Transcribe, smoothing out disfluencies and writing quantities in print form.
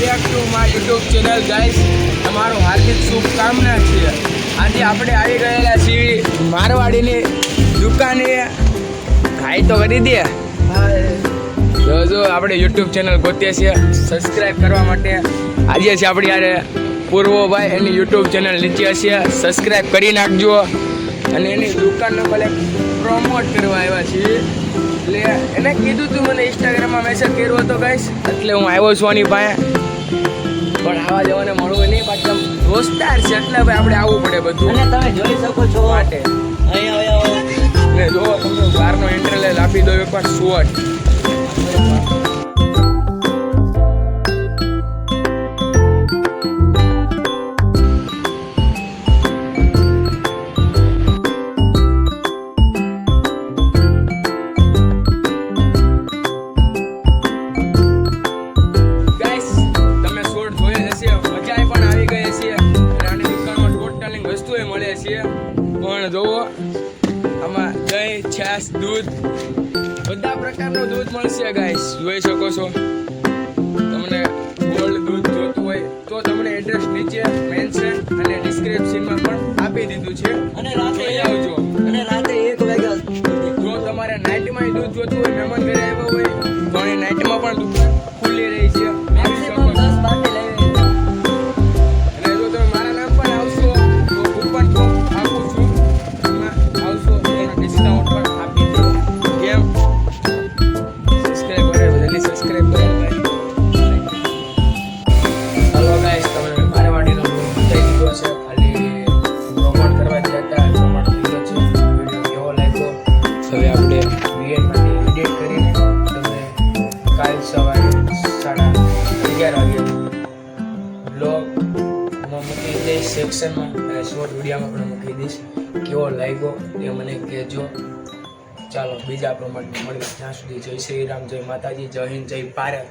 Back to my YouTube channel guys. તમારું હાર્દિક શુભકામના છે. આજે આપણે આવી ગયેલા છીએ મારવાડીની દુકાને. હાઈ તો કરી દે. જો આપણે યુટ્યુબ ચેનલ ગોતીએ છીએ સબસ્ક્રાઈબ કરવા માટે. આજે છે આપણી યારે પૂર્વભાઈ, એની યુટ્યુબ ચેનલ નીચે છે, સબસ્ક્રાઈબ કરી નાખજો. અને એની દુકાનનો ભલે પ્રમોટ કરવા આવ્યા છીએ. એટલે એને કીધું તું, મને ઇન્સ્ટાગ્રામમાં મેસેજ કર્યો હતો ગાઈસ, એટલે હું આવ્યો છું આની પાસે. પણ આવા જવાને મળવું નહીં, પાછું દોસ્તાર છે એટલે ભાઈ આપણે આવવું પડે બધું. અને તમે જોઈ શકો છો માટે અહીંયા ને જો તમને બહારનો ઇન્ટરનેટ આપી દો એકવાર શોર્ટ. મળે છે પણ જોવો આમાં દહીં, છાશ, દૂધ, બધા પ્રકારનું દૂધ મળશે ગાઈસ. જોઈ શકો છો. તમને ગોલ્ડ દૂધ જોતું હોય તો તમને એડ્રેસ નીચે મેન્શન અને ડિસ્ક્રિપ્શનમાં પણ આપી દીધું છે. અને રાતે આવજો. અને રાતે 1 વાગ્યા જો તમારે નાઇટમાં દૂધ જોતું હોય, મહેમાન ઘરે આવ્યો હોય તો એ નાઇટમાં પણ દુકાન ખુલ્લી રહી છે. મેક્સિમમ 10 બાટલી લેવી. અને જો તમે મારા નામ પર આવશો તો કૂપન આપું છું, એમાં આવશો તો એનો ડિસ્કાઉન્ટ પણ આપી દો. કેમ સબસ્ક્રાઈબ કરે, બધાને સબસ્ક્રાઈબ કરે ભાઈ. ચાલો ગાઈસ, તમે મારવાડીનો બતાવી દીધો છે, ખાલી પ્રમોટ કરવા જતા પ્રમોટ દીધો છે. વિડીયો કેવો લાગ્યો હવે આપણે વીએનમાંથી એડિટ કરીને તમે કાલ સવારે 11:30 વાગે બ્લોગમાં મૂકી દઈશ, સેક્શનમાં શોર્ટ વિડીયોમાં પણ મૂકી દઈશ. કેવો લાગ્યો એ મને કહેજો. ચાલો બીજા પ્રમાણમાં મળીએ. ત્યાં સુધી જય શ્રી રામ, જય માતાજી, જય હિન્દ, જય ભારત.